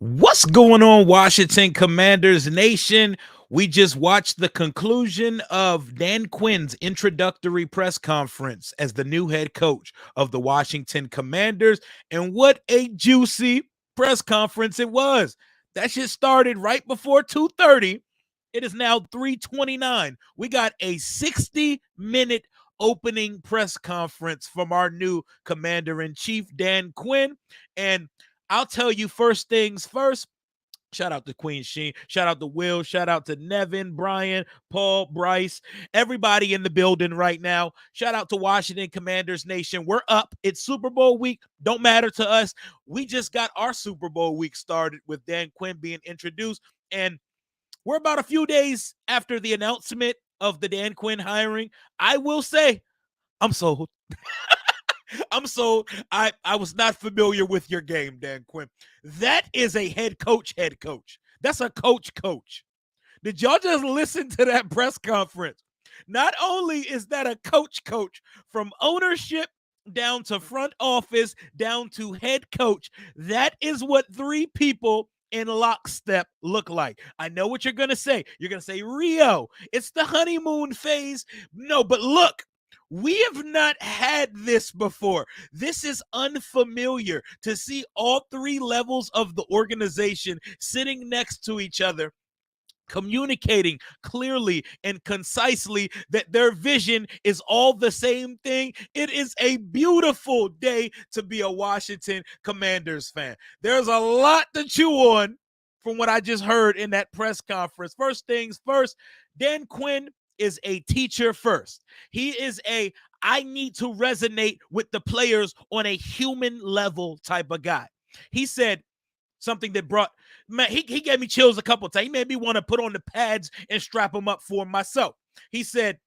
What's going on, Washington Commanders Nation? We just watched the conclusion of Dan Quinn's introductory press conference as the new head coach of the Washington Commanders. And what a juicy press conference it was. That shit started right before 2:30. It is now 3:29. We got a 60-minute opening press conference from our new commander-in-chief, Dan Quinn. And I'll tell you first things first. Shout out to Queen Sheen. Shout out to Will. Shout out to Nevin, Brian, Paul, Bryce, everybody in the building right now. Shout out to Washington Commanders Nation. We're up. It's Super Bowl week. Don't matter to us. We just got our Super Bowl week started with Dan Quinn being introduced. And we're about a few days after the announcement of the Dan Quinn hiring. I will say, I'm sold. I'm sold. I was not familiar with your game, Dan Quinn. That is a head coach. That's a coach. Did y'all just listen to that press conference? Not only is that a coach from ownership down to front office, down to head coach, that is what three people in lockstep look like. I know what you're going to say. You're going to say, Rio, it's the honeymoon phase. No, but look. We have not had this before. This is unfamiliar to see all three levels of the organization sitting next to each other, communicating clearly and concisely that their vision is all the same thing. It is a beautiful day to be a Washington Commanders fan. There's a lot to chew on from what I just heard in that press conference. First things first, Dan Quinn is a teacher first. He is I need to resonate with the players on a human level type of guy. He said something that brought, man, he gave me chills a couple of times. He made me want to put on the pads and strap them up for myself. He said,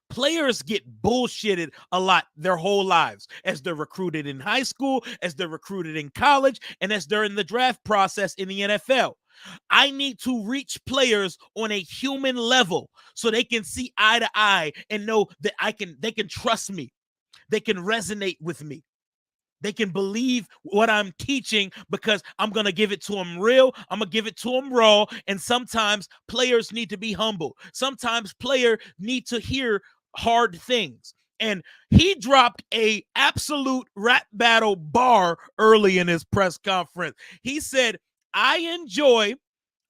players get bullshitted a lot their whole lives as they're recruited in high school, as they're recruited in college, and as they're in the draft process in the NFL. I need to reach players on a human level so they can see eye to eye and know that they can trust me. They can resonate with me. They can believe what I'm teaching because I'm going to give it to them real. I'm going to give it to them raw. And sometimes players need to be humble. Sometimes players need to hear hard things. And he dropped a absolute rap battle bar early in his press conference. He said, I enjoy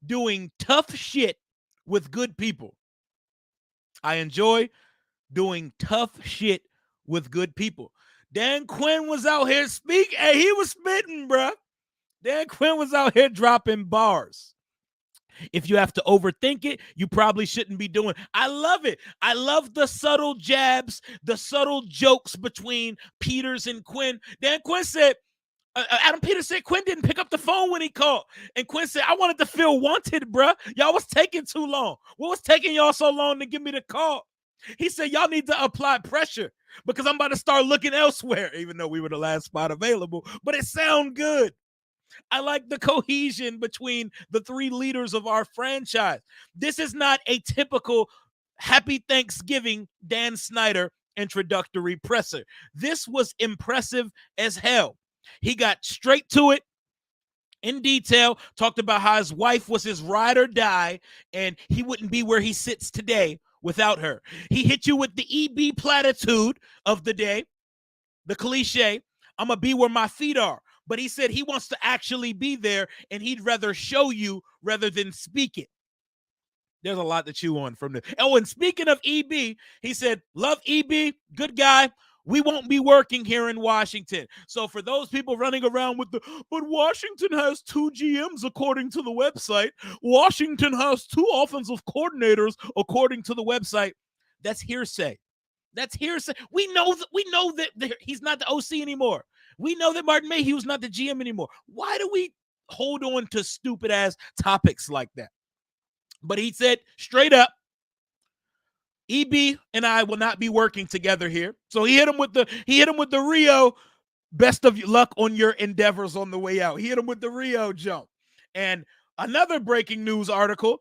doing tough shit with good people. I enjoy doing tough shit with good people. Dan Quinn was out here speaking. Hey, he was spitting, bruh. Dan Quinn was out here dropping bars. If you have to overthink it, you probably shouldn't be doing. I love it. I love the subtle jabs, the subtle jokes between Peters and Quinn. Dan Quinn said, Adam Peters said Quinn didn't pick up the phone when he called. And Quinn said, I wanted to feel wanted, bruh. Y'all was taking too long. What was taking y'all so long to give me the call? He said, y'all need to apply pressure because I'm about to start looking elsewhere, even though we were the last spot available. But it sound good. I like the cohesion between the three leaders of our franchise. This is not a typical Happy Thanksgiving Dan Snyder introductory presser. This was impressive as hell. He got straight to it in detail, talked about how his wife was his ride or die, and he wouldn't be where he sits today without her. He hit you with the EB platitude of the day, the cliche, I'm going to be where my feet are. But he said he wants to actually be there, and he'd rather show you rather than speak it. There's a lot to chew on from this. Oh, and speaking of EB, he said, love EB, good guy. We won't be working here in Washington. So for those people running around with but Washington has 2 GMs according to the website. Washington has 2 offensive coordinators according to the website. That's hearsay. That's hearsay. We know that he's not the OC anymore. We know that Martin Mayhew's not the GM anymore. Why do we hold on to stupid ass topics like that? But he said straight up, EB and I will not be working together here. So he hit him with the Rio. Best of luck on your endeavors on the way out. He hit him with the Rio jump. And another breaking news article,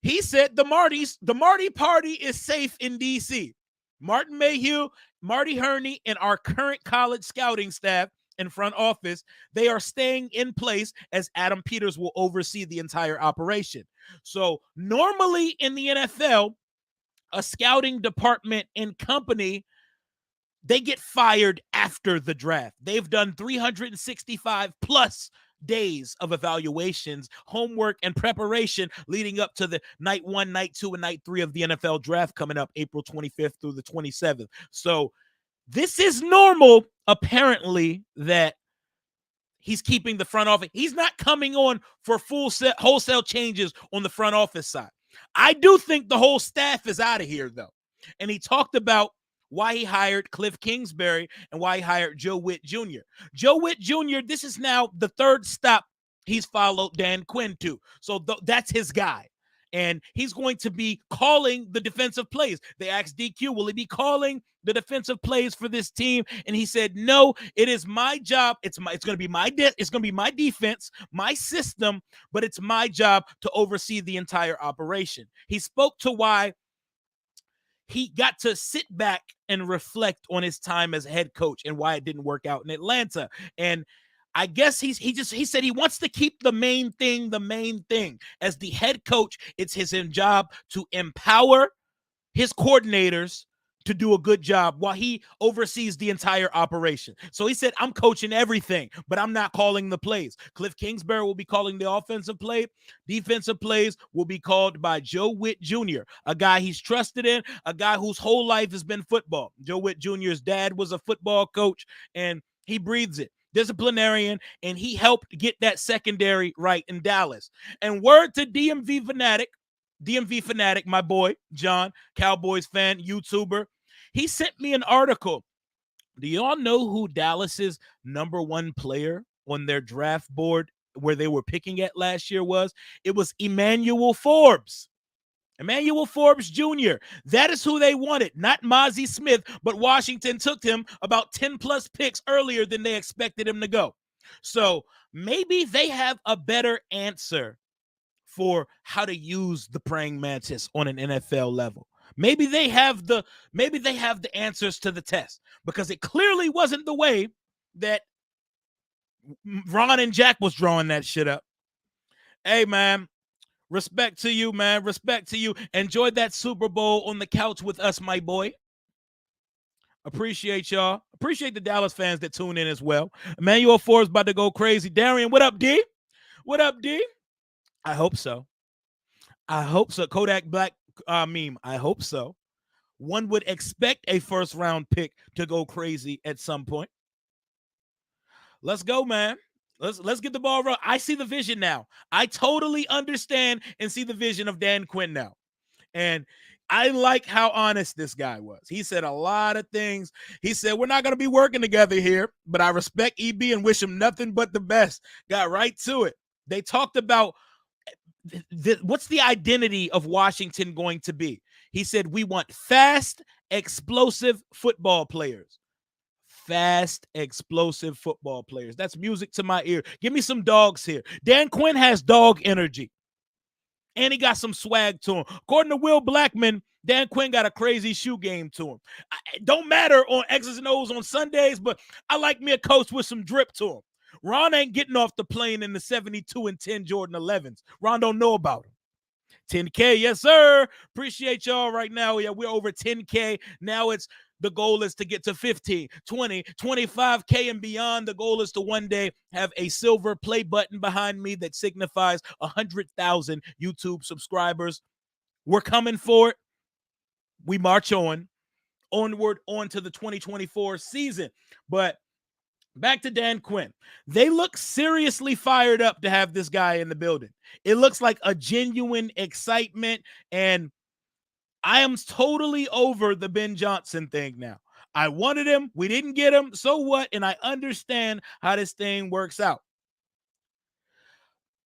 he said the Marty party is safe in DC. Martin Mayhew, Marty Herney, and our current college scouting staff and front office, they are staying in place as Adam Peters will oversee the entire operation. So normally in the NFL, a scouting department and company, they get fired after the draft. They've done 365 plus days of evaluations, homework, and preparation leading up to the night 1, night 2, and night 3 of the NFL draft coming up April 25th through the 27th. So this is normal, apparently, that he's keeping the front office. He's not coming on for full set wholesale changes on the front office side. I do think the whole staff is out of here, though. And he talked about why he hired Cliff Kingsbury and why he hired Joe Witt Jr. Joe Witt Jr., this is now the third stop he's followed Dan Quinn to. So that's his guy. And he's going to be calling the defensive plays. They asked DQ, will he be calling the defensive plays for this team? And he said, no, it is my job. It's going to be my defense, my system, but it's my job to oversee the entire operation. He spoke to why he got to sit back and reflect on his time as head coach and why it didn't work out in Atlanta. And I guess he said he wants to keep the main thing. As the head coach, it's his job to empower his coordinators to do a good job while he oversees the entire operation. So he said, I'm coaching everything, but I'm not calling the plays. Cliff Kingsbury will be calling the offensive play. Defensive plays will be called by Joe Witt Jr., a guy he's trusted in, a guy whose whole life has been football. Joe Witt Jr.'s dad was a football coach, and he breathes it. Disciplinarian, and he helped get that secondary right in Dallas. And word to DMV Fanatic, my boy, John, Cowboys fan, YouTuber, he sent me an article. Do y'all know who Dallas's number one player on their draft board where they were picking at last year was? It was Emmanuel Forbes. Emmanuel Forbes Jr. That is who they wanted, not Mozzie Smith, but Washington took him about 10 plus picks earlier than they expected him to go. So maybe they have a better answer for how to use the praying mantis on an NFL level. Maybe they have the answers to the test, because it clearly wasn't the way that Ron and Jack was drawing that shit up. Hey, man. Respect to you, man. Respect to you. Enjoyed that Super Bowl on the couch with us, my boy. Appreciate y'all. Appreciate the Dallas fans that tune in as well. Emmanuel Forbes about to go crazy. Darian, what up, D? What up, D? I hope so. I hope so. Kodak Black meme. I hope so. One would expect a first-round pick to go crazy at some point. Let's go, man. Let's get the ball rolling. I see the vision now. I totally understand and see the vision of Dan Quinn now. And I like how honest this guy was. He said a lot of things. He said, we're not going to be working together here, but I respect EB and wish him nothing but the best. Got right to it. They talked about what's the identity of Washington going to be. He said, we want fast, explosive football players. Fast, explosive football players. That's music to my ear. Give me some dogs here. Dan Quinn has dog energy, and he got some swag to him. According to Will Blackman, Dan Quinn got a crazy shoe game to him. It don't matter on X's and O's on Sundays, but I like me a coach with some drip to him. Ron ain't getting off the plane in the 72 and 10 Jordan 11s. Ron don't know about him. 10K, yes, sir. Appreciate y'all right now. Yeah, we're over 10K. Now the goal is to get to 15, 20, 25K and beyond. The goal is to one day have a silver play button behind me that signifies 100,000 YouTube subscribers. We're coming for it. We march onward to the 2024 season. But back to Dan Quinn. They look seriously fired up to have this guy in the building. It looks like a genuine excitement, and I am totally over the Ben Johnson thing now. I wanted him. We didn't get him. So what? And I understand how this thing works out.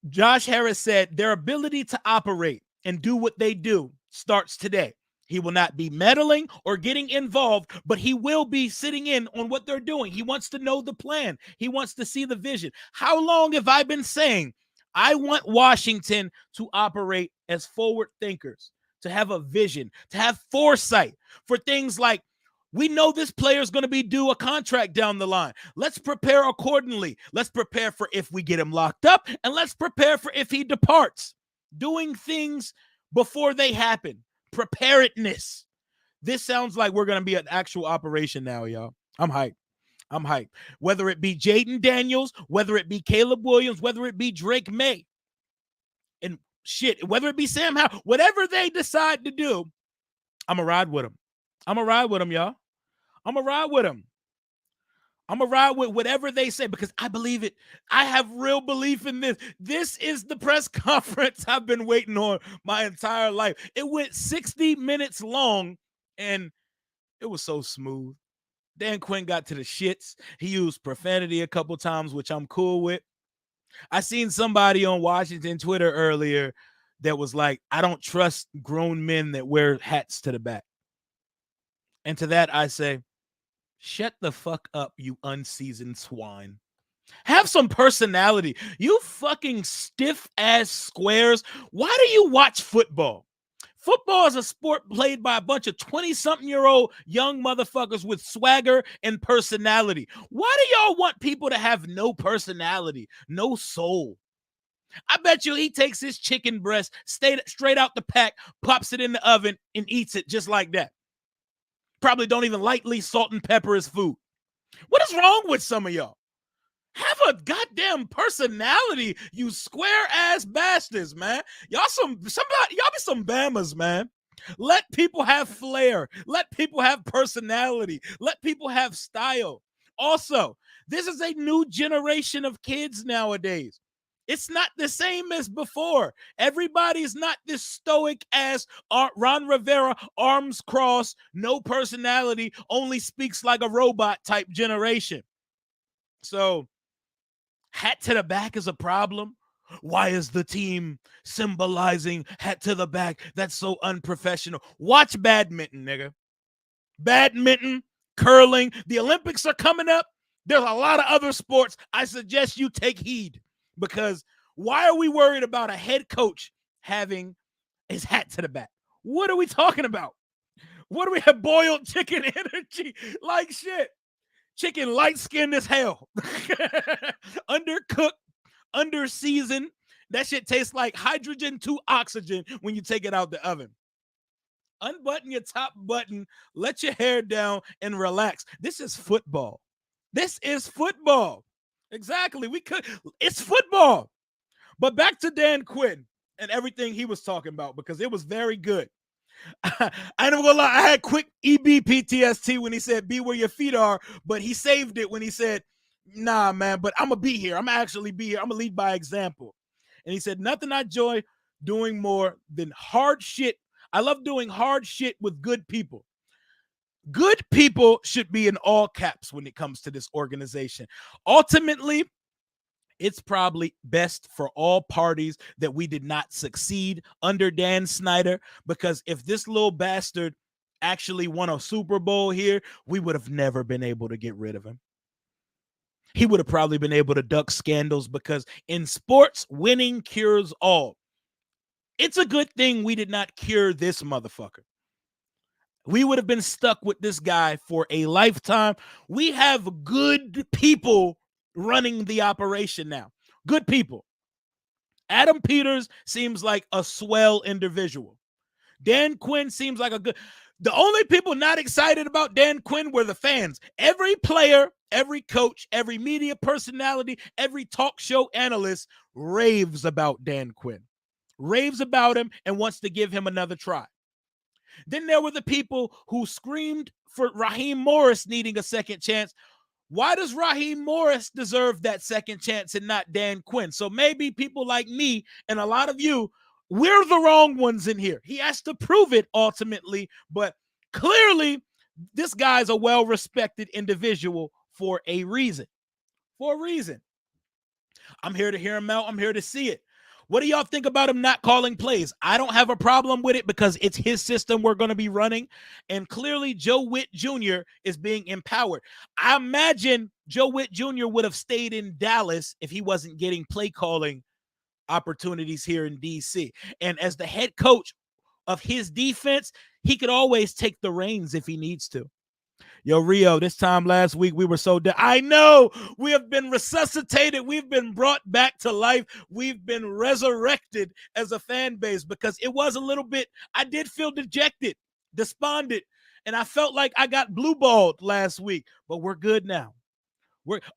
Josh Harris said their ability to operate and do what they do starts today. He will not be meddling or getting involved, but he will be sitting in on what they're doing. He wants to know the plan. He wants to see the vision. How long have I been saying I want Washington to operate as forward thinkers, to have a vision, to have foresight for things like We know this player is going to be due a contract down the line. Let's prepare accordingly. Let's prepare for if we get him locked up, and let's prepare for if he departs. Doing things before they happen. Preparedness. This sounds like we're going to be an actual operation now, y'all. I'm hyped. I'm hyped. Whether it be Jaden Daniels, whether it be Caleb Williams, whether it be Drake May, and shit, whether it be Sam Howell, whatever they decide to do, I'm going to ride with them. I'm going to ride with them, y'all. I'm going to ride with them. I'm going to ride with whatever they say because I believe it. I have real belief in this. This is the press conference I've been waiting on my entire life. It went 60 minutes long, and it was so smooth. Dan Quinn got to the shits. He used profanity a couple times, which I'm cool with. I seen somebody on Washington Twitter earlier that was like, I don't trust grown men that wear hats to the back. And to that, I say, shut the fuck up, you unseasoned swine. Have some personality. You fucking stiff-ass squares. Why do you watch football? Football is a sport played by a bunch of 20-something-year-old young motherfuckers with swagger and personality. Why do y'all want people to have no personality, no soul? I bet you he takes his chicken breast straight out the pack, pops it in the oven, and eats it just like that. Probably don't even lightly salt and pepper his food. What is wrong with some of y'all? Have a goddamn personality, you square ass bastards, man. Y'all be some Bamas, man. Let people have flair. Let people have personality. Let people have style. Also, this is a new generation of kids nowadays. It's not the same as before. Everybody's not this stoic ass Ron Rivera, arms crossed, no personality, only speaks like a robot type generation. So, hat to the back is a problem. Why is the team symbolizing hat to the back? That's so unprofessional. Watch badminton, nigga. Badminton, curling. The Olympics are coming up. There's a lot of other sports. I suggest you take heed because why are we worried about a head coach having his hat to the back? What are we talking about? What do we have? Boiled chicken energy? Like shit. Chicken light-skinned as hell. Undercooked, under-seasoned. That shit tastes like hydrogen to oxygen when you take it out the oven. Unbutton your top button, let your hair down, and relax. This is football. This is football. Exactly. It's football. But back to Dan Quinn and everything he was talking about because it was very good. I ain't gonna lie, I had quick EBPTST when he said be where your feet are, but he saved it when he said, nah, man, but I'm gonna be here. I'm gonna actually be here. I'm gonna lead by example. And he said, nothing I enjoy doing more than hard shit. I love doing hard shit with good people. Good people should be in all caps when it comes to this organization. Ultimately, it's probably best for all parties that we did not succeed under Dan Snyder, because if this little bastard actually won a Super Bowl here, we would have never been able to get rid of him. He would have probably been able to duck scandals because in sports, winning cures all. It's a good thing we did not cure this motherfucker. We would have been stuck with this guy for a lifetime. We have good people running the operation now. Good people. Adam Peters seems like a swell individual. Dan Quinn seems like a good. The only people not excited about Dan Quinn were the fans. Every player, every coach, every media personality, every talk show analyst raves about Dan Quinn. Raves about him and wants to give him another try. Then there were the people who screamed for Raheem Morris needing a second chance. Why does Raheem Morris deserve that second chance and not Dan Quinn? So maybe people like me and a lot of you, we're the wrong ones in here. He has to prove it ultimately, but clearly this guy's a well-respected individual for a reason. For a reason. I'm here to hear him out. I'm here to see it. What do y'all think about him not calling plays? I don't have a problem with it because it's his system we're going to be running. And clearly Joe Witt Jr. is being empowered. I imagine Joe Witt Jr. would have stayed in Dallas if he wasn't getting play calling opportunities here in DC. And as the head coach of his defense, he could always take the reins if he needs to. Yo, Rio, this time last week we were so dead. I know we have been resuscitated. We've been brought back to life. We've been resurrected as a fan base because it was a little bit, I did feel dejected, despondent, and I felt like I got blue balled last week, but we're good now.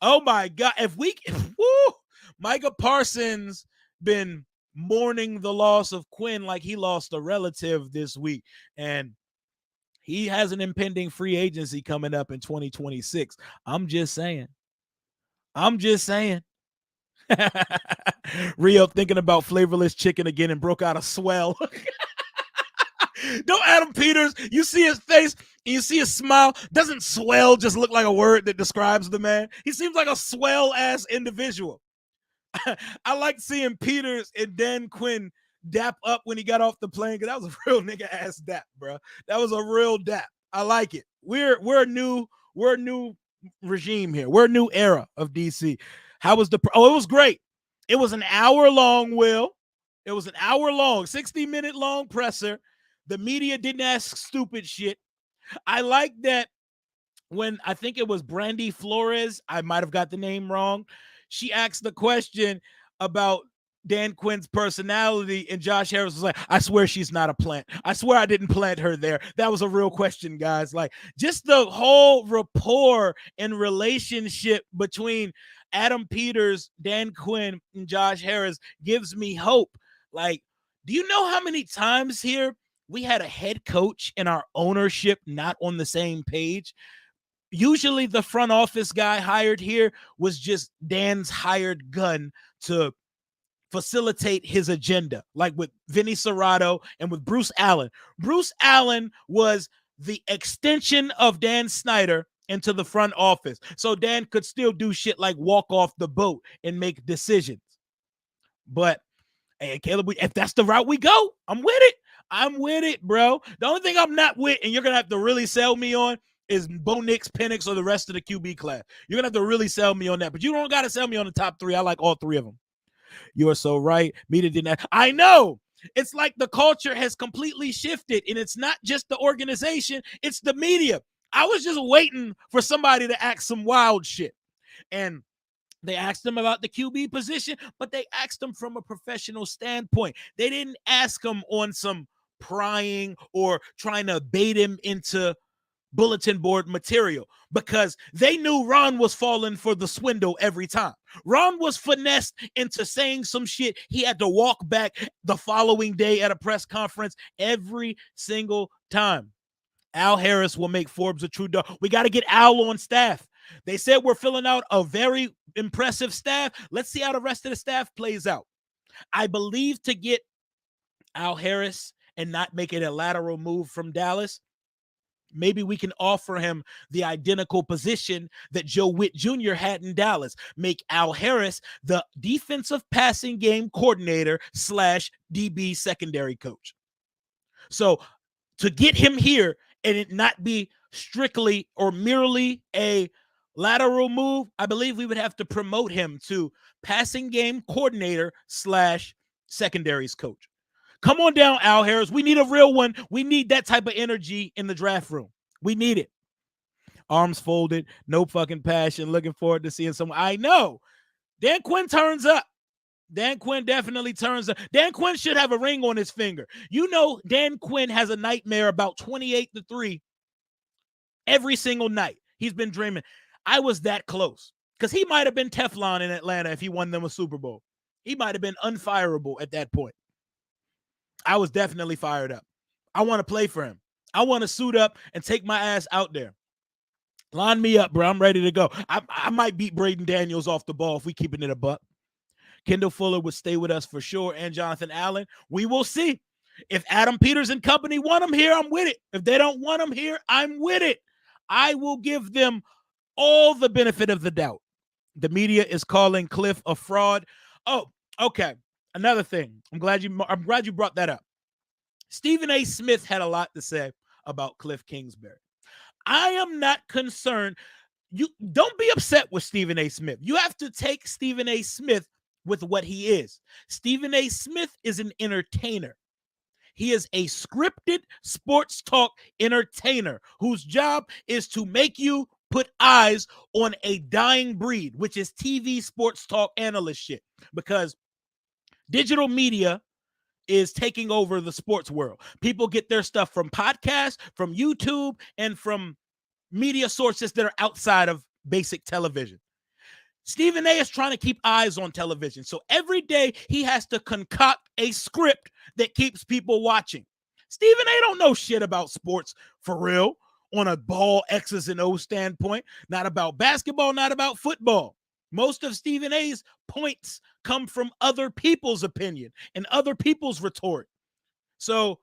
Oh my God. If we, woo, Micah Parsons been mourning the loss of Quinn like he lost a relative this week. And he has an impending free agency coming up in 2026. I'm just saying. Rio thinking about flavorless chicken again and broke out a swell. Don't Adam Peters, you see his face and you see his smile. Doesn't swell just look like a word that describes the man? He seems like a swell ass individual. I like seeing Peters and Dan Quinn dap up when he got off the plane because that was a real nigga ass dap, bro. That was a real dap. I like it. We're a new regime here. We're a new era of DC. How was it was great. It was an hour long, Will. It was an hour long, 60-minute long presser. The media didn't ask stupid shit. I like that when I think it was Brandy Flores, I might have got the name wrong. She asked the question about Dan Quinn's personality, and Josh Harris was like, I swear she's not a plant. I swear I didn't plant her there. That was a real question, guys. Like, just the whole rapport and relationship between Adam Peters, Dan Quinn, and Josh Harris gives me hope. Like, do you know how many times here we had a head coach and our ownership not on the same page? Usually the front office guy hired here was just Dan's hired gun to facilitate his agenda, like with Vinny Serrato and with Bruce Allen. Bruce Allen was the extension of Dan Snyder into the front office. So Dan could still do shit like walk off the boat and make decisions. But hey, Caleb, if that's the route we go, I'm with it. I'm with it, bro. The only thing I'm not with, and you're going to have to really sell me on, is Bo Nix, Penix, or the rest of the QB class. You're going to have to really sell me on that. But you don't got to sell me on the top three. I like all three of them. You are so right. Media didn't. I know. It's like the culture has completely shifted, and it's not just the organization. It's the media. I was just waiting for somebody to ask some wild shit. And they asked him about the QB position, but they asked him from a professional standpoint. They didn't ask him on some prying or trying to bait him into bulletin board material because they knew Ron was falling for the swindle every time. Ron was finessed into saying some shit. He had to walk back the following day at a press conference every single time. Al Harris will make Forbes a true dog. We got to get Al on staff. They said we're filling out a very impressive staff. Let's see how the rest of the staff plays out. I believe to get Al Harris and not make it a lateral move from Dallas, maybe we can offer him the identical position that Joe Witt Jr. had in Dallas. Make Al Harris the defensive passing game coordinator / DB secondary coach. So to get him here and it not be strictly or merely a lateral move, I believe we would have to promote him to passing game coordinator / secondaries coach. Come on down, Al Harris. We need a real one. We need that type of energy in the draft room. We need it. Arms folded, no fucking passion. Looking forward to seeing someone. I know. Dan Quinn turns up. Dan Quinn definitely turns up. Dan Quinn should have a ring on his finger. You know, Dan Quinn has a nightmare about 28-3 every single night. He's been dreaming. I was that close because he might have been Teflon in Atlanta if he won them a Super Bowl. He might have been unfireable at that point. I was definitely fired up. I want to play for him. I want to suit up and take my ass out there. Line me up, bro. I'm ready to go. I might beat Braden Daniels off the ball if we keeping it a buck. Kendall Fuller would stay with us for sure, and Jonathan Allen. We will see. If Adam Peters and company want him here, I'm with it. If they don't want him here, I'm with it. I will give them all the benefit of the doubt. The media is calling Cliff a fraud. Oh, okay. Another thing. I'm glad you brought that up. Stephen A. Smith had a lot to say about Cliff Kingsbury. I am not concerned. You don't be upset with Stephen A. Smith. You have to take Stephen A. Smith with what he is. Stephen A. Smith is an entertainer. He is a scripted sports talk entertainer whose job is to make you put eyes on a dying breed, which is TV sports talk analyst shit, because digital media is taking over the sports world. People get their stuff from podcasts, from YouTube, and from media sources that are outside of basic television. Stephen A is trying to keep eyes on television. So every day he has to concoct a script that keeps people watching. Stephen A don't know shit about sports for real on a ball X's and O standpoint. Not about basketball, not about football. Most of Stephen A's points come from other people's opinion and other people's retort. So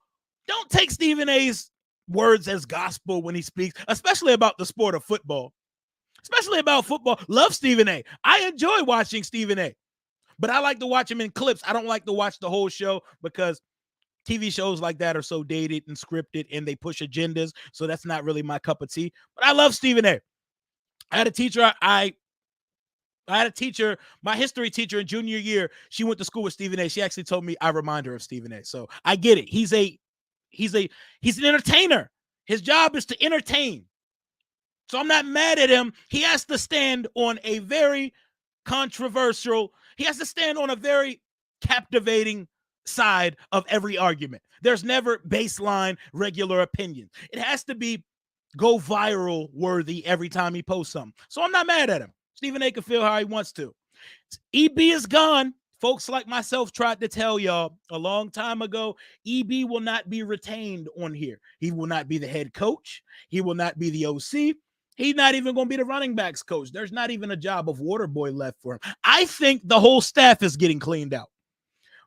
don't take Stephen A's words as gospel when he speaks, especially about the sport of football. Especially about football. Love Stephen A. I enjoy watching Stephen A. But I like to watch him in clips. I don't like to watch the whole show because TV shows like that are so dated and scripted and they push agendas. So that's not really my cup of tea. But I love Stephen A. I had a teacher. I had a teacher, my history teacher in junior year. She went to school with Stephen A. She actually told me I remind her of Stephen A. So I get it. He's an entertainer. His job is to entertain. So I'm not mad at him. He has to stand on a very he has to stand on a very captivating side of every argument. There's never baseline regular opinion. It has to be go viral worthy every time he posts something. So I'm not mad at him. Stephen A can feel how he wants to. EB is gone. Folks like myself tried to tell y'all a long time ago, EB will not be retained on here. He will not be the head coach. He will not be the OC. He's not even going to be the running backs coach. There's not even a job of water boy left for him. I think the whole staff is getting cleaned out.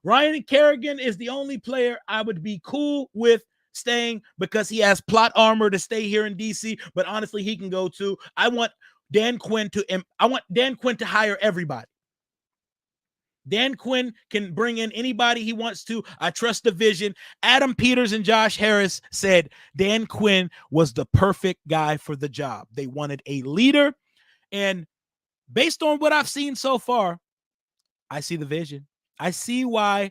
Ryan Kerrigan is the only player I would be cool with staying because he has plot armor to stay here in DC, but honestly, he can go too. I want Dan Quinn to hire everybody. Dan Quinn can bring in anybody he wants to. I trust the vision. Adam Peters and Josh Harris said Dan Quinn was the perfect guy for the job. They wanted a leader. And based on what I've seen so far, I see the vision. I see why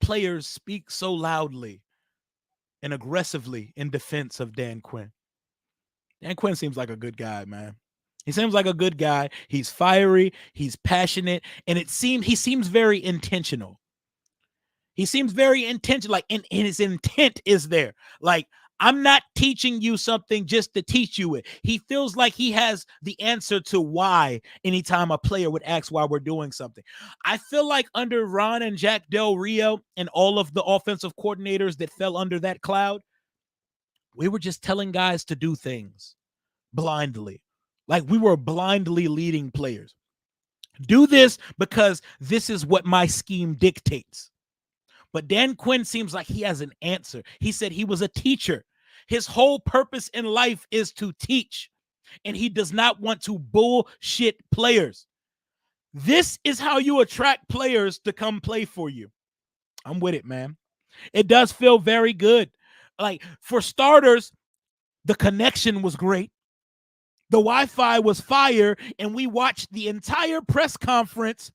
players speak so loudly and aggressively in defense of Dan Quinn. Dan Quinn seems like a good guy, man. He seems like a good guy. He's fiery. He's passionate. And he seems very intentional. He seems very intentional. Like, and his intent is there. Like, I'm not teaching you something just to teach you it. He feels like he has the answer to why anytime a player would ask why we're doing something. I feel like under Ron and Jack Del Rio and all of the offensive coordinators that fell under that cloud, we were just telling guys to do things blindly. Like we were blindly leading players. Do this because this is what my scheme dictates. But Dan Quinn seems like he has an answer. He said he was a teacher. His whole purpose in life is to teach. And he does not want to bullshit players. This is how you attract players to come play for you. I'm with it, man. It does feel very good. Like for starters, the connection was great. The Wi-Fi was fire, and we watched the entire press conference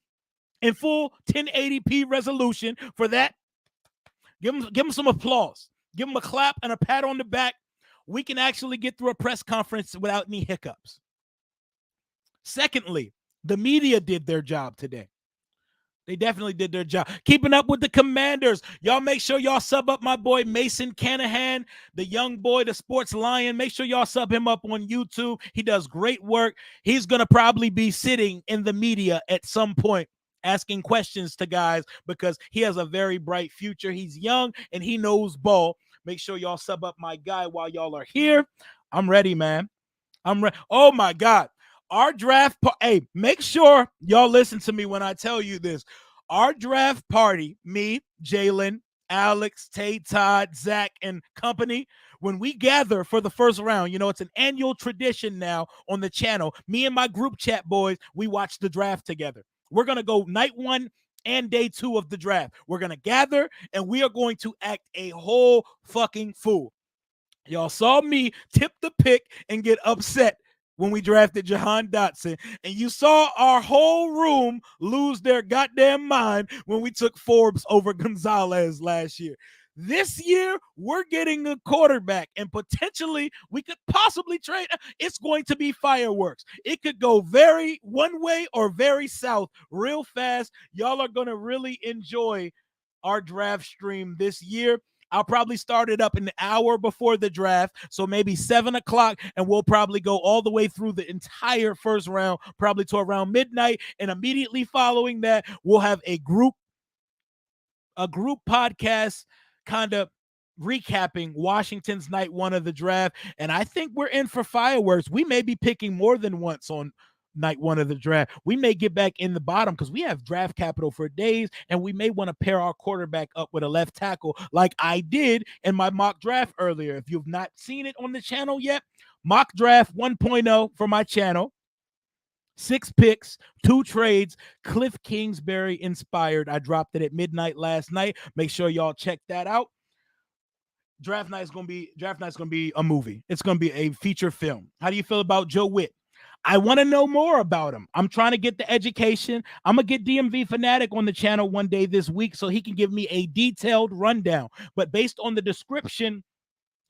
in full 1080p resolution. For that, give him some applause. Give him a clap and a pat on the back. We can actually get through a press conference without any hiccups. Secondly, the media did their job today. They definitely did their job. Keeping up with the Commanders. Y'all make sure y'all sub up my boy Mason Canahan, the young boy, the sports lion. Make sure y'all sub him up on YouTube. He does great work. He's going to probably be sitting in the media at some point asking questions to guys because he has a very bright future. He's young and he knows ball. Make sure y'all sub up my guy while y'all are here. I'm ready, man. I'm ready. Oh, my God. Our draft, hey, make sure y'all listen to me when I tell you this. Our draft party, me, Jalen, Alex, Tay, Todd, Zach, and company, when we gather for the first round, you know, it's an annual tradition now on the channel. Me and my group chat boys, we watch the draft together. We're going to go night one and day two of the draft. We're going to gather, and we are going to act a whole fucking fool. Y'all saw me tip the pick and get upset when we drafted Jahan Dotson, and you saw our whole room lose their goddamn mind when we took Forbes over Gonzalez last year. This year, we're getting a quarterback, and potentially we could possibly trade. It's going to be fireworks. It could go very one way or very south real fast. Y'all are going to really enjoy our draft stream this year. I'll probably start it up an hour before the draft, so maybe 7 o'clock, and we'll probably go all the way through the entire first round, probably to around midnight. And immediately following that, we'll have a group podcast kind of recapping Washington's night one of the draft. And I think we're in for fireworks. We may be picking more than once on night one of the draft. We may get back in the bottom because we have draft capital for days, and we may want to pair our quarterback up with a left tackle like I did in my mock draft earlier. If you've not seen it on the channel yet, mock draft 1.0 for my channel. 6 picks, 2 trades, Cliff Kingsbury inspired. I dropped it at midnight last night. Make sure y'all check that out. Draft night's gonna be a movie. It's gonna be a feature film. How do you feel about Joe Witt? I want to know more about him. I'm trying to get the education. I'm gonna get DMV Fanatic on the channel one day this week so he can give me a detailed rundown. But based on the description,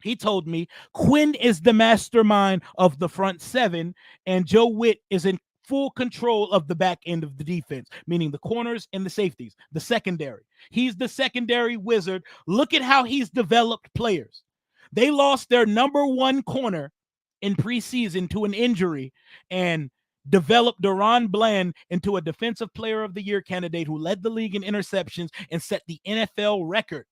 he told me Quinn is the mastermind of the front seven, and Joe Witt is in full control of the back end of the defense, meaning the corners and the safeties, the secondary. He's the secondary wizard. Look at how he's developed players. They lost their number one corner in preseason to an injury and developed Deron Bland into a defensive player of the year candidate who led the league in interceptions and set the NFL record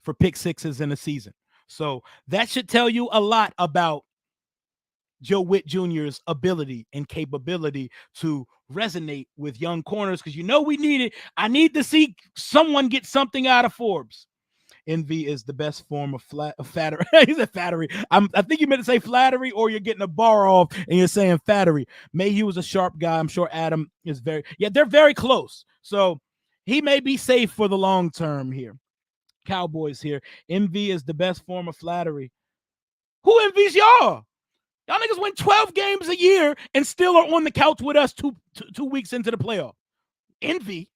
for pick sixes in a season. So that should tell you a lot about Joe Witt Jr.'s ability and capability to resonate with young corners, because we need it. I need to see someone get something out of Forbes. Envy is the best form of flattery. He said flattery. I think you meant to say flattery, or you're getting a bar off and you're saying flattery. Mayhew was a sharp guy. I'm sure Adam is they're very close. So he may be safe for the long term here. Cowboys here. Envy is the best form of flattery. Who envies y'all? Y'all niggas win 12 games a year and still are on the couch with us two weeks into the playoff. Envy.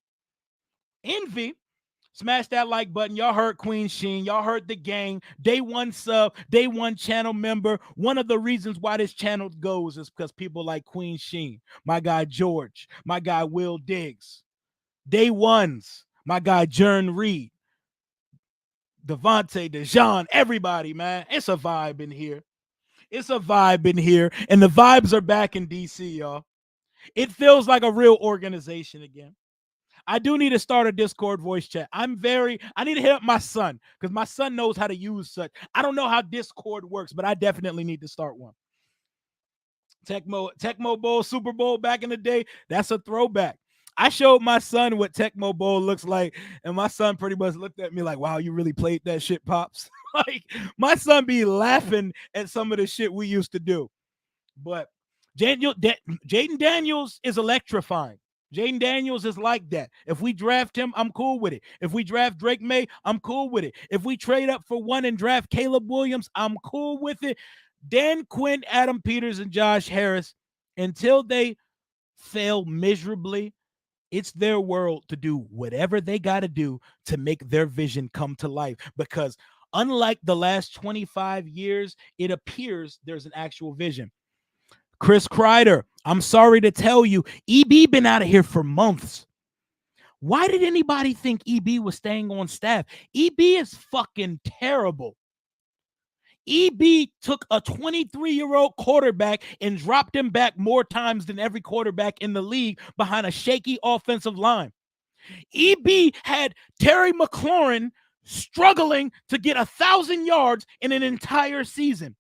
Smash that like button. Y'all heard Queen Sheen. Y'all heard the gang. Day one sub, day one channel member. One of the reasons why this channel goes is because people like Queen Sheen, my guy George, my guy Will Diggs. Day ones, my guy Jern Reed, Devontae, DeJean, everybody, man. It's a vibe in here. And the vibes are back in DC, y'all. It feels like a real organization again. I do need to start a Discord voice chat. I need to hit up my son, because my son knows how to use such. I don't know how Discord works, but I definitely need to start one. Tecmo Bowl, Super Bowl back in the day, that's a throwback. I showed my son what Tecmo Bowl looks like, and my son pretty much looked at me like, wow, you really played that shit, Pops? Like, my son be laughing at some of the shit we used to do. But Jaden Daniels is electrifying. Jaden Daniels is like that. If we draft him, I'm cool with it. If we draft Drake May, I'm cool with it. If we trade up for one and draft Caleb Williams, I'm cool with it. Dan Quinn, Adam Peters, and Josh Harris, until they fail miserably, it's their world to do whatever they got to do to make their vision come to life. Because unlike the last 25 years, it appears there's an actual vision. Chris Kreider, I'm sorry to tell you, EB been out of here for months. Why did anybody think EB was staying on staff? EB is fucking terrible. EB took a 23-year-old quarterback and dropped him back more times than every quarterback in the league behind a shaky offensive line. EB had Terry McLaurin struggling to get 1,000 yards in an entire season.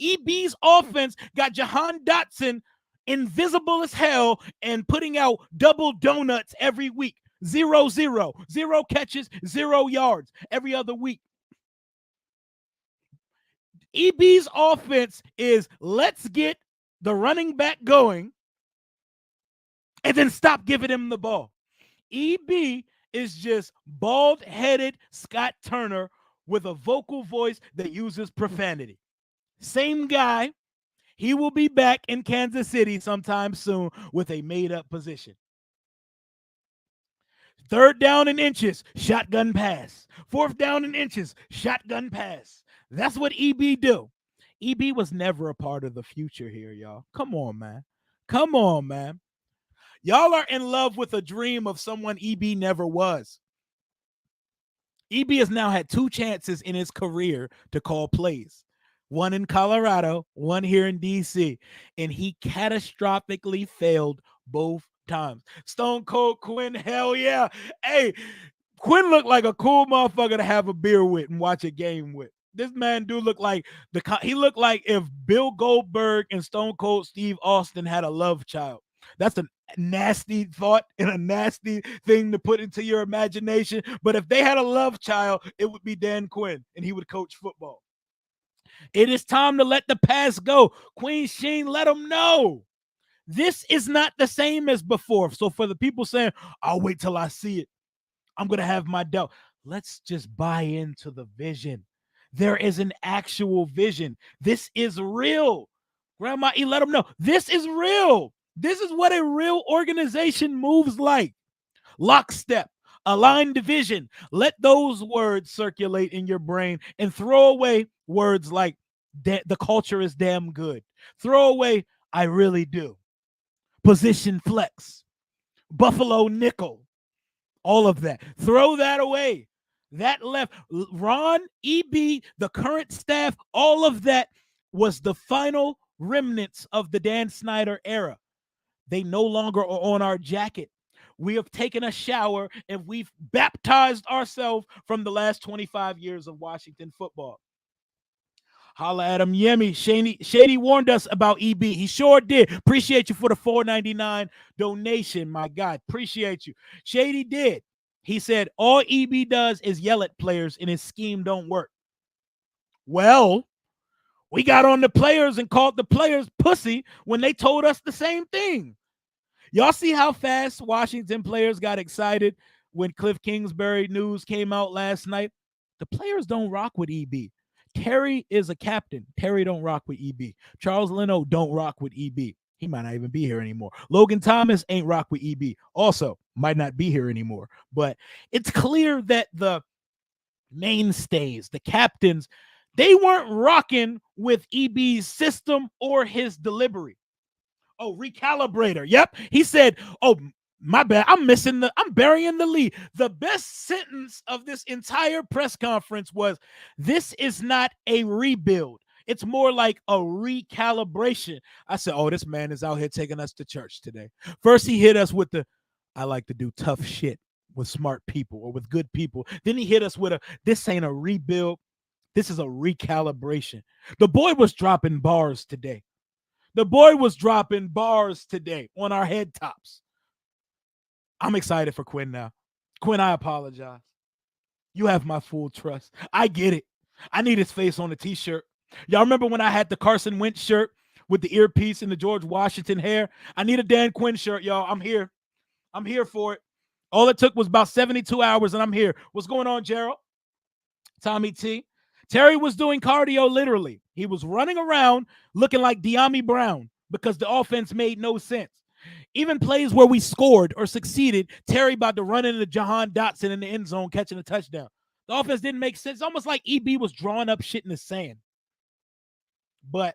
EB's offense got Jahan Dotson invisible as hell and putting out double donuts every week. 0-0. 0 catches, 0 yards every other week. EB's offense is, let's get the running back going and then stop giving him the ball. EB is just bald-headed Scott Turner with a vocal voice that uses profanity. Same guy. He will be back in Kansas City sometime soon with a made-up position. Third down in inches, shotgun pass. Fourth down in inches, shotgun pass. That's what EB do. EB was never a part of the future here, y'all. Come on, man. Come on, man. Y'all are in love with a dream of someone EB never was. EB has now had 2 chances in his career to call plays. One in Colorado, one here in DC, and he catastrophically failed both times. Stone Cold Quinn, hell yeah. Hey, Quinn looked like a cool motherfucker to have a beer with and watch a game with. This man do look like he looked like if Bill Goldberg and Stone Cold Steve Austin had a love child. That's a nasty thought and a nasty thing to put into your imagination. But if they had a love child, it would be Dan Quinn, and he would coach football. It is time to let the past go. Queen Sheen, let them know. This is not the same as before. So for the people saying, I'll wait till I see it, I'm going to have my doubt. Let's just buy into the vision. There is an actual vision. This is real. Grandma E, let them know. This is real. This is what a real organization moves like. Lockstep, aligned vision. Let those words circulate in your brain and throw away words like the culture is damn good. Throw away, I really do. Position flex, Buffalo nickel, all of that. Throw that away. That left. Ron, EB, the current staff, all of that was the final remnants of the Dan Snyder era. They no longer are on our jacket. We have taken a shower and we've baptized ourselves from the last 25 years of Washington football. Holla at him, Yemi. Shady warned us about EB. He sure did. Appreciate you for the $4.99 donation, my God. Appreciate you. Shady did. He said all EB does is yell at players and his scheme don't work. Well, we got on the players and called the players pussy when they told us the same thing. Y'all see how fast Washington players got excited when Cliff Kingsbury news came out last night? The players don't rock with EB. Terry is a captain. Terry don't rock with EB. Charles Leno don't rock with EB. He might not even be here anymore. Logan Thomas ain't rock with EB. Also, might not be here anymore. But it's clear that the mainstays, the captains, they weren't rocking with EB's system or his delivery. Oh, recalibrator. Yep. He said, oh, my bad. I'm burying the lead. The best sentence of this entire press conference was, this is not a rebuild. It's more like a recalibration. I said, oh, this man is out here taking us to church today. First, he hit us with I like to do tough shit with smart people or with good people. Then he hit us with this ain't a rebuild. This is a recalibration. The boy was dropping bars today. The boy was dropping bars today on our head tops. I'm excited for Quinn now. Quinn, I apologize. You have my full trust. I get it. I need his face on a t-shirt. Y'all remember when I had the Carson Wentz shirt with the earpiece and the George Washington hair? I need a Dan Quinn shirt, y'all. I'm here. I'm here for it. All it took was about 72 hours, and I'm here. What's going on, Gerald? Tommy T. Terry was doing cardio literally. He was running around looking like De'Ami Brown because the offense made no sense. Even plays where we scored or succeeded, Terry about to run into Jahan Dotson in the end zone catching a touchdown. The offense didn't make sense. It's almost like EB was drawing up shit in the sand. But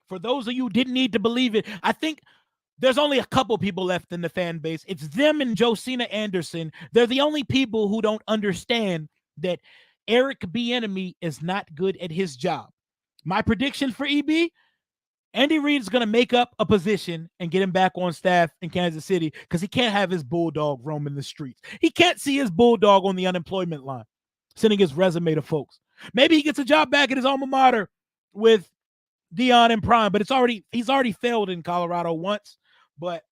for those of you who didn't need to believe it, I think there's only a couple people left in the fan base. It's them and Josina Anderson. They're the only people who don't understand that Eric Bieniemy is not good at his job. My prediction for EB, Andy Reid is going to make up a position and get him back on staff in Kansas City because he can't have his bulldog roaming the streets. He can't see his bulldog on the unemployment line, sending his resume to folks. Maybe he gets a job back at his alma mater with Dion and Prime, but he's already failed in Colorado once. But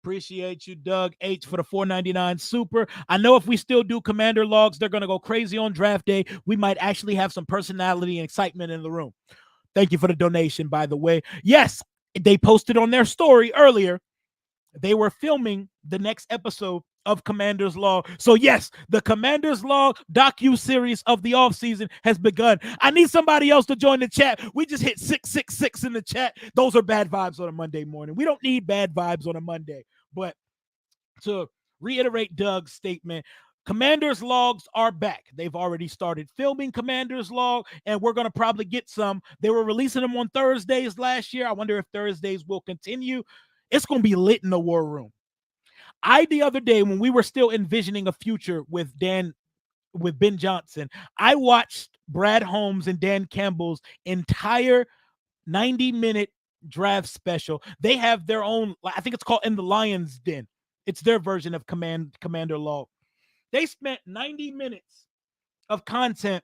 appreciate you, Doug H, for the $4.99 super. I know if we still do commander logs, they're going to go crazy on draft day. We might actually have some personality and excitement in the room. Thank you for the donation, by the way. Yes, they posted on their story earlier. They were filming the next episode of Commander's Log. So yes, the Commander's Log docu-series of the offseason has begun. I need somebody else to join the chat. We just hit 666 in the chat. Those are bad vibes on a Monday morning. We don't need bad vibes on a Monday. But to reiterate Doug's statement. Commanders logs are back. They've already started filming Commanders log, and we're going to probably get some. They were releasing them on Thursdays last year. I wonder if Thursdays will continue. It's going to be lit in the war room. The other day, when we were still envisioning a future with Ben Johnson, I watched Brad Holmes and Dan Campbell's entire 90-minute draft special. They have their own, I think it's called In the Lion's Den. It's their version of Commander Log. They spent 90 minutes of content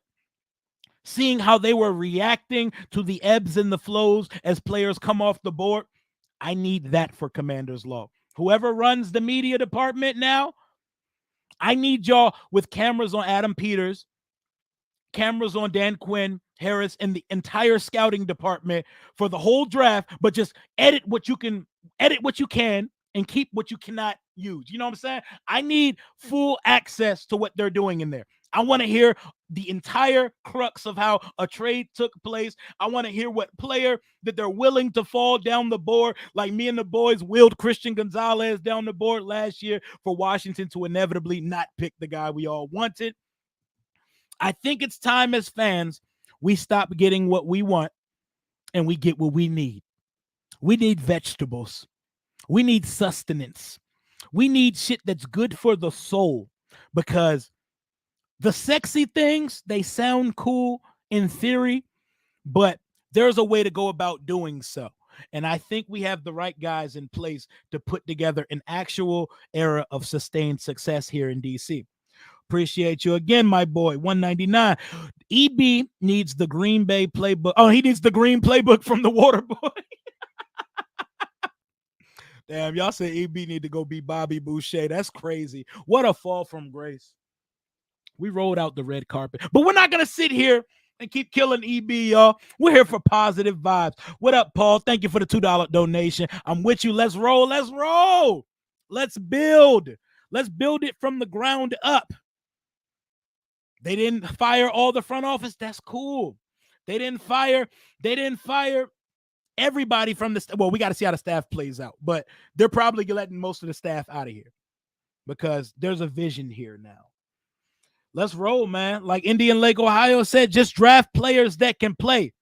seeing how they were reacting to the ebbs and the flows as players come off the board. I need that for Commander's Log. Whoever runs the media department now, I need y'all with cameras on Adam Peters, cameras on Dan Quinn, Harris, and the entire scouting department for the whole draft, but just edit what you can, and keep what you cannot use. You know what I'm saying? I need full access to what they're doing in there. I want to hear the entire crux of how a trade took place. I want to hear what player that they're willing to fall down the board, like me and the boys willed Christian Gonzalez down the board last year for Washington to inevitably not pick the guy we all wanted. I think it's time as fans we stop getting what we want and we get what we need. We need vegetables. We need sustenance. We need shit that's good for the soul, because the sexy things, they sound cool in theory, but there's a way to go about doing so. And I think we have the right guys in place to put together an actual era of sustained success here in DC. Appreciate you again, my boy. 199. EB needs the Green Bay playbook. Oh, he needs the green playbook from the Water Boy. Damn, y'all say EB need to go be Bobby Boucher. That's crazy. What a fall from grace. We rolled out the red carpet, but we're not going to sit here and keep killing EB, y'all. We're here for positive vibes. What up, Paul? Thank you for the $2 donation. I'm with you. Let's roll. Let's roll. Let's build. Let's build it from the ground up. They didn't fire all the front office. That's cool. They didn't fire everybody from the, well, we got to see how the staff plays out, but they're probably letting most of the staff out of here because there's a vision here now. Let's roll, man. Like Indian Lake, Ohio said, just draft players that can play.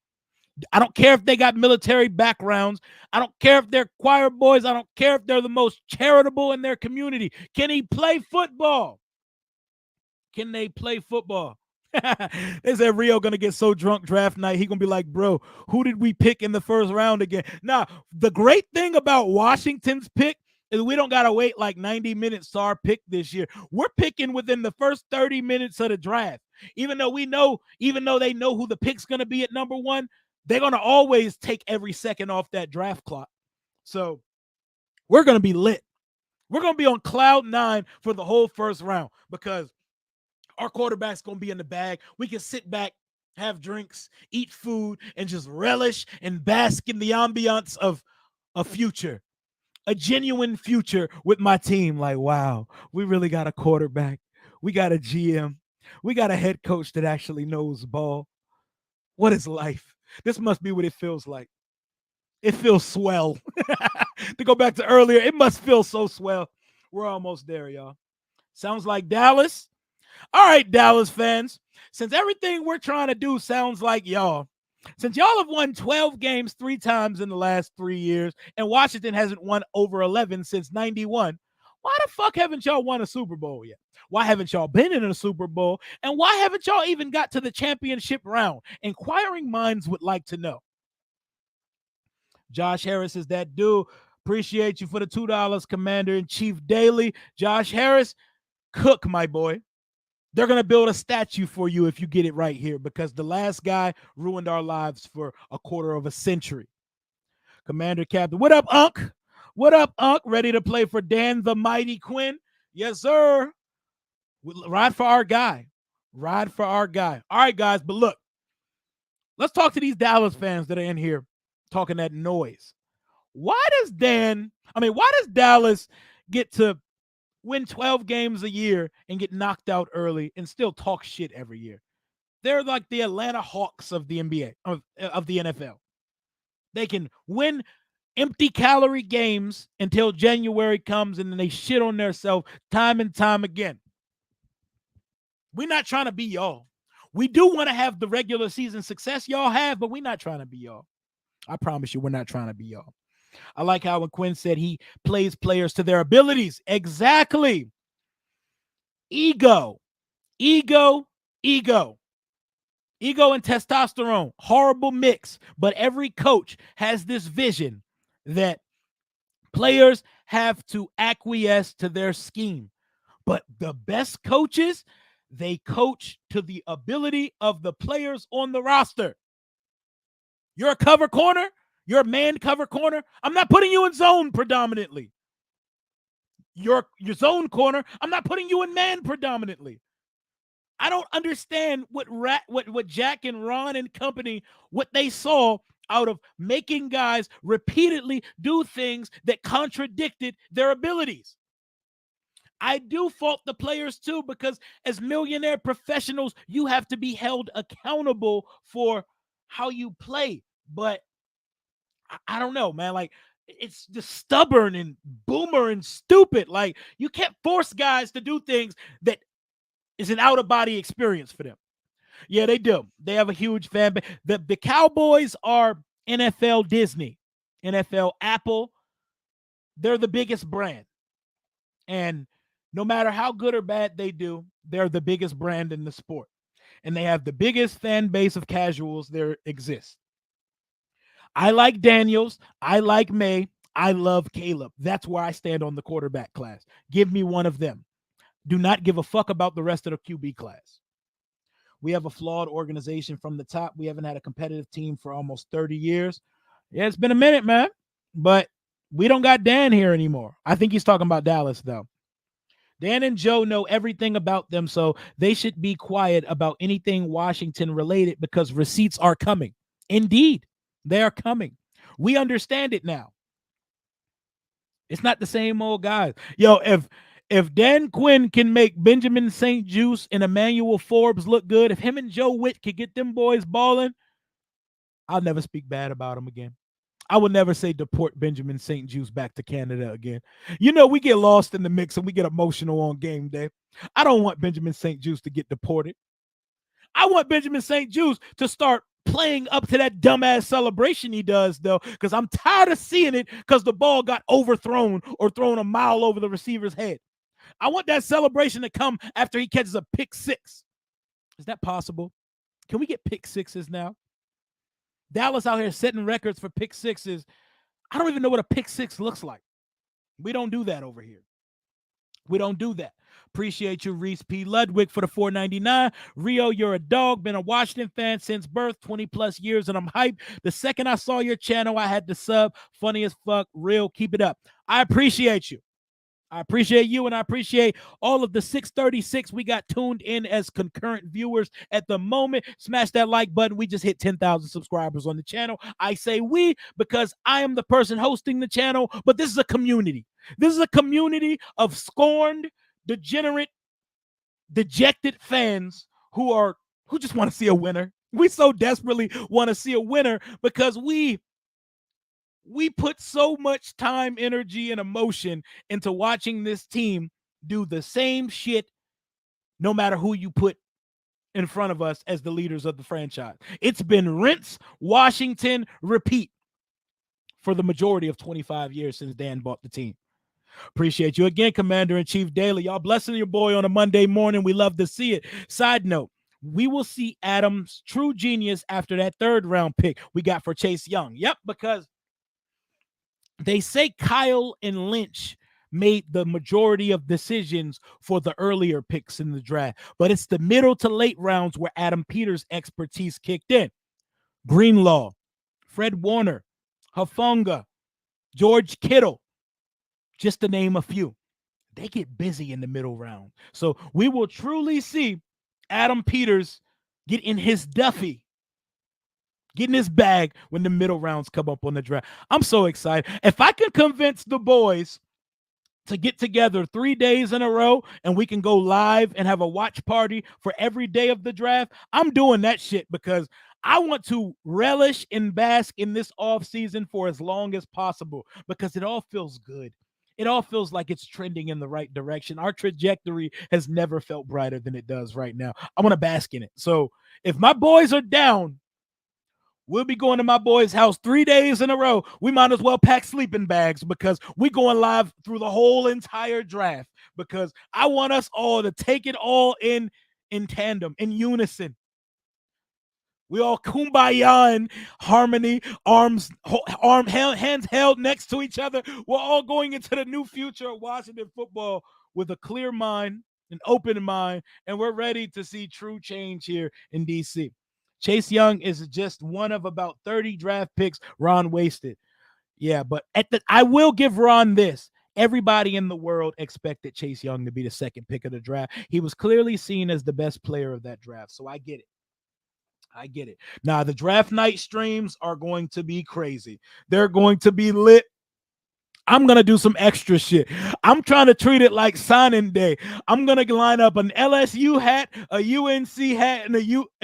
I don't care if they got military backgrounds. I don't care if they're choir boys. I don't care if they're the most charitable in their community. Can he play football? Can they play football? They said Rio gonna get so drunk draft night, he gonna be like, bro, who did we pick in the first round again? Now, the great thing about Washington's pick is we don't gotta wait like 90 minutes to our pick this year. We're picking within the first 30 minutes of the draft. Even though they know who the pick's gonna be at number one, they're gonna always take every second off that draft clock. So we're gonna be lit. We're gonna be on cloud 9 for the whole first round because our quarterback's going to be in the bag. We can sit back, have drinks, eat food, and just relish and bask in the ambiance of a future, a genuine future with my team. Like, wow, we really got a quarterback. We got a GM. We got a head coach that actually knows ball. What is life? This must be what it feels like. It feels swell. To go back to earlier, it must feel so swell. We're almost there, y'all. Sounds like Dallas. All right, Dallas fans, since everything we're trying to do sounds like y'all, since y'all have won 12 games 3 times in the last 3 years, and Washington hasn't won over 11 since 91, why the fuck haven't y'all won a Super Bowl yet? Why haven't y'all been in a Super Bowl? And why haven't y'all even got to the championship round? Inquiring minds would like to know. Josh Harris is that dude. Appreciate you for the $2, Commander-in-Chief Daily. Josh Harris, cook, my boy. They're going to build a statue for you if you get it right here because the last guy ruined our lives for a quarter of a century. Commander Captain, what up, Unc? What up, Unc? Ready to play for Dan the Mighty Quinn? Yes, sir. Ride for our guy. Ride for our guy. All right, guys, but look, let's talk to these Dallas fans that are in here talking that noise. Why does Dallas get to win 12 games a year and get knocked out early and still talk shit every year? They're like the Atlanta Hawks of the NBA, of the NFL. They can win empty calorie games until January comes and then they shit on themselves time and time again. We're not trying to be y'all. We do want to have the regular season success y'all have, but we're not trying to be y'all. I promise you, we're not trying to be y'all. I like how when Quinn said he plays players to their abilities. Exactly. Ego, ego, ego. Ego and testosterone, horrible mix. But every coach has this vision that players have to acquiesce to their scheme. But the best coaches, they coach to the ability of the players on the roster. You're a cover corner. You're a man cover corner. I'm not putting you in zone predominantly. Your zone corner. I'm not putting you in man predominantly. I don't understand what Jack and Ron and company, what they saw out of making guys repeatedly do things that contradicted their abilities. I do fault the players too, because as millionaire professionals, you have to be held accountable for how you play. But I don't know, man. Like, it's just stubborn and boomer and stupid. Like, you can't force guys to do things that is an out-of-body experience for them. Yeah, they do. They have a huge fan base. The Cowboys are NFL Disney, NFL Apple. They're the biggest brand. And no matter how good or bad they do, they're the biggest brand in the sport. And they have the biggest fan base of casuals there exists. I like Daniels. I like May. I love Caleb. That's where I stand on the quarterback class. Give me one of them. Do not give a fuck about the rest of the QB class. We have a flawed organization from the top. We haven't had a competitive team for almost 30 years. Yeah, it's been a minute, man. But we don't got Dan here anymore. I think he's talking about Dallas, though. Dan and Joe know everything about them, so they should be quiet about anything Washington related because receipts are coming. Indeed, they are coming. We understand it now. It's not the same old guys. Yo, if Dan Quinn can make Benjamin St. Juste and Emmanuel Forbes look good, if him and Joe Witt could get them boys balling, I'll never speak bad about them again. I would never say deport Benjamin St. Juste back to Canada again. You know, we get lost in the mix and we get emotional on game day. I don't want Benjamin St. Juste to get deported. I want Benjamin St. Juste to start playing up to that dumbass celebration he does, though, because I'm tired of seeing it because the ball got overthrown or thrown a mile over the receiver's head. I want that celebration to come after he catches a pick six. Is that possible? Can we get pick sixes now? Dallas out here setting records for pick sixes. I don't even know what a pick six looks like. We don't do that over here. We don't do that. Appreciate you, Reese P. Ludwig, for the $4.99. Rio, you're a dog. Been a Washington fan since birth, 20 plus years, and I'm hyped. The second I saw your channel, I had to sub. Funny as fuck. Real, keep it up. I appreciate you. I appreciate you, and I appreciate all of the 636 we got tuned in as concurrent viewers at the moment. Smash that like button. We just hit 10,000 subscribers on the channel. I say we because I am the person hosting the channel, but this is a community. This is a community of scorned, degenerate, dejected fans who just want to see a winner. We so desperately want to see a winner because we put so much time, energy, and emotion into watching this team do the same shit no matter who you put in front of us as the leaders of the franchise. It's been rinse, Washington, repeat for the majority of 25 years since Dan bought the team. Appreciate you again, Commander-in-Chief Daily. Y'all blessing your boy on a Monday morning. We love to see it. Side note, we will see Adams' true genius after that third-round pick we got for Chase Young. Yep, because they say Kyle and Lynch made the majority of decisions for the earlier picks in the draft, but it's the middle to late rounds where Adam Peters' expertise kicked in. Greenlaw, Fred Warner, Hufanga, George Kittle, just to name a few. They get busy in the middle round. So we will truly see Adam Peters get in his Duffy, get in his bag when the middle rounds come up on the draft. I'm so excited. If I can convince the boys to get together 3 days in a row and we can go live and have a watch party for every day of the draft, I'm doing that shit because I want to relish and bask in this off season for as long as possible because it all feels good. It all feels like it's trending in the right direction. Our trajectory has never felt brighter than it does right now. I want to bask in it. So if my boys are down, we'll be going to my boy's house 3 days in a row. We might as well pack sleeping bags because we going live through the whole entire draft because I want us all to take it all in tandem, in unison. We all kumbaya in harmony, hands held next to each other. We're all going into the new future of Washington football with a clear mind, an open mind, and we're ready to see true change here in DC. Chase Young is just one of about 30 draft picks Ron wasted. Yeah, but I will give Ron this. Everybody in the world expected Chase Young to be the second pick of the draft. He was clearly seen as the best player of that draft, so I get it. I get it. Now, the draft night streams are going to be crazy. They're going to be lit. I'm going to do some extra shit. I'm trying to treat it like signing day. I'm going to line up an LSU hat, a UNC hat, and a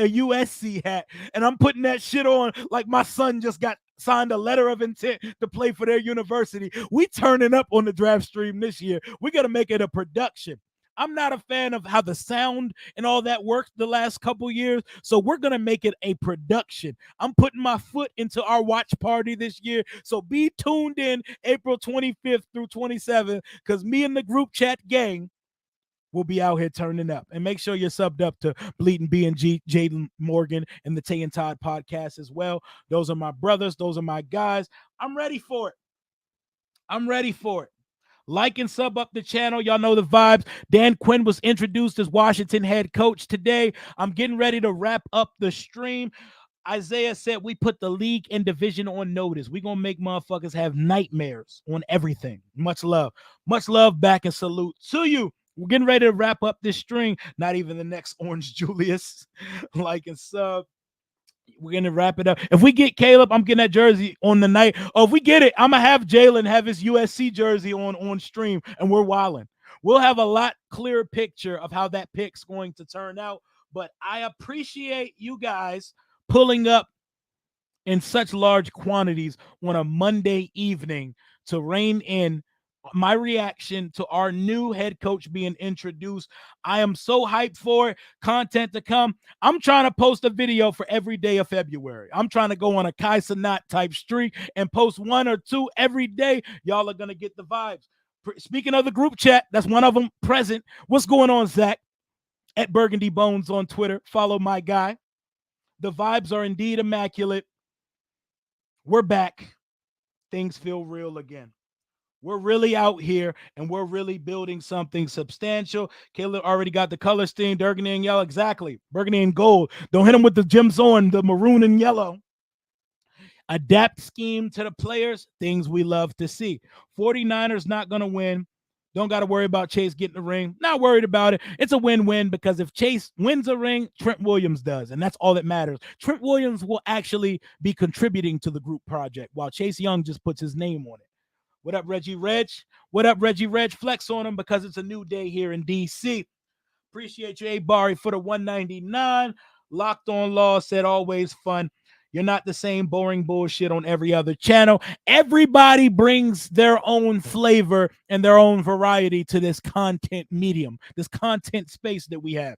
USC hat. And I'm putting that shit on like my son just got signed a letter of intent to play for their university. We turning up on the draft stream this year. We're going to make it a production. I'm not a fan of how the sound and all that worked the last couple years, so we're going to make it a production. I'm putting my foot into our watch party this year, so be tuned in April 25th through 27th because me and the group chat gang will be out here turning up. And make sure you're subbed up to Bleeding B&G, Jaden Morgan, and the Tay and Todd podcast as well. Those are my brothers. Those are my guys. I'm ready for it. I'm ready for it. Like and sub up the channel. Y'all know the vibes. Dan Quinn was introduced as Washington head coach today. I'm getting ready to wrap up the stream. Isaiah said we put the league and division on notice. We're going to make motherfuckers have nightmares on everything. Much love. Much love back and salute to you. We're getting ready to wrap up this stream. Not even the next Orange Julius. Like and sub. We're going to wrap it up. If we get Caleb, I'm getting that jersey on the night. Oh, if we get it, I'm going to have Jalen have his USC jersey on stream, and we're wilding. We'll have a lot clearer picture of how that pick's going to turn out, but I appreciate you guys pulling up in such large quantities on a Monday evening to rein in my reaction to our new head coach being introduced. I am so hyped for it. Content to come. I'm trying to post a video for every day of February. I'm trying to go on a Kai Cenat type streak and post 1 or 2 every day. Y'all are going to get the vibes. Speaking of the group chat, that's one of them present. What's going on, Zach? At Burgundy Bones on Twitter. Follow my guy. The vibes are indeed immaculate. We're back. Things feel real again. We're really out here, and we're really building something substantial. Caleb already got the color scheme, burgundy and yellow. Exactly. Burgundy and gold. Don't hit him with the gems on, the maroon and yellow. Adapt scheme to the players, things we love to see. 49ers not going to win. Don't got to worry about Chase getting the ring. Not worried about it. It's a win-win because if Chase wins a ring, Trent Williams does, and that's all that matters. Trent Williams will actually be contributing to the group project while Chase Young just puts his name on it. What up, Reggie Reg? What up, Reggie Reg? Flex on him because it's a new day here in D.C. Appreciate you, A-Bari, for the 199. Locked on Law said always fun. You're not the same boring bullshit on every other channel. Everybody brings their own flavor and their own variety to this content medium, this content space that we have.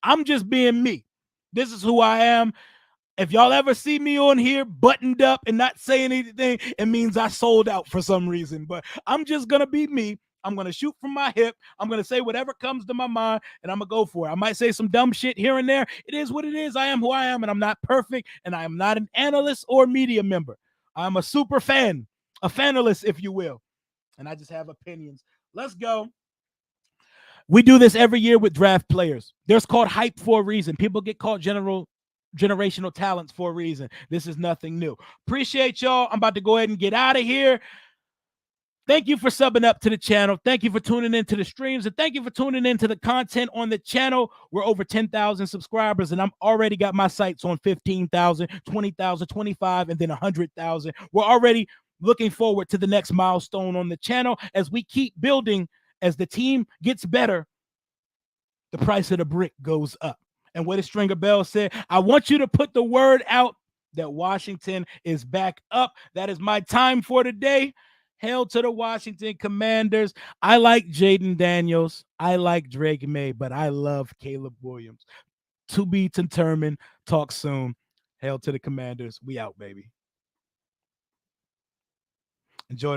I'm just being me. This is who I am. If y'all ever see me on here buttoned up and not saying anything, it means I sold out for some reason. But I'm just going to be me. I'm going to shoot from my hip. I'm going to say whatever comes to my mind, and I'm going to go for it. I might say some dumb shit here and there. It is what it is. I am who I am, and I'm not perfect, and I am not an analyst or media member. I'm a super fan, a fanalist, if you will, and I just have opinions. Let's go. We do this every year with draft players. There's called hype for a reason. People get called generational talents for a reason. This is nothing new. Appreciate y'all. I'm about to go ahead and get out of here. Thank you for subbing up to the channel. Thank you for tuning into the streams, and thank you for tuning into the content on the channel. We're over 10,000 subscribers, and I'm already got my sights on 15,000, 20,000, 25, and then 100,000. We're already looking forward to the next milestone on the channel as we keep building. As the team gets better, the price of the brick goes up. And what did Stringer Bell say? I want you to put the word out that Washington is back up. That is my time for today. Hail to the Washington Commanders. I like Jaden Daniels. I like Drake May, but I love Caleb Williams. To be determined. Talk soon. Hail to the Commanders. We out, baby. Enjoy the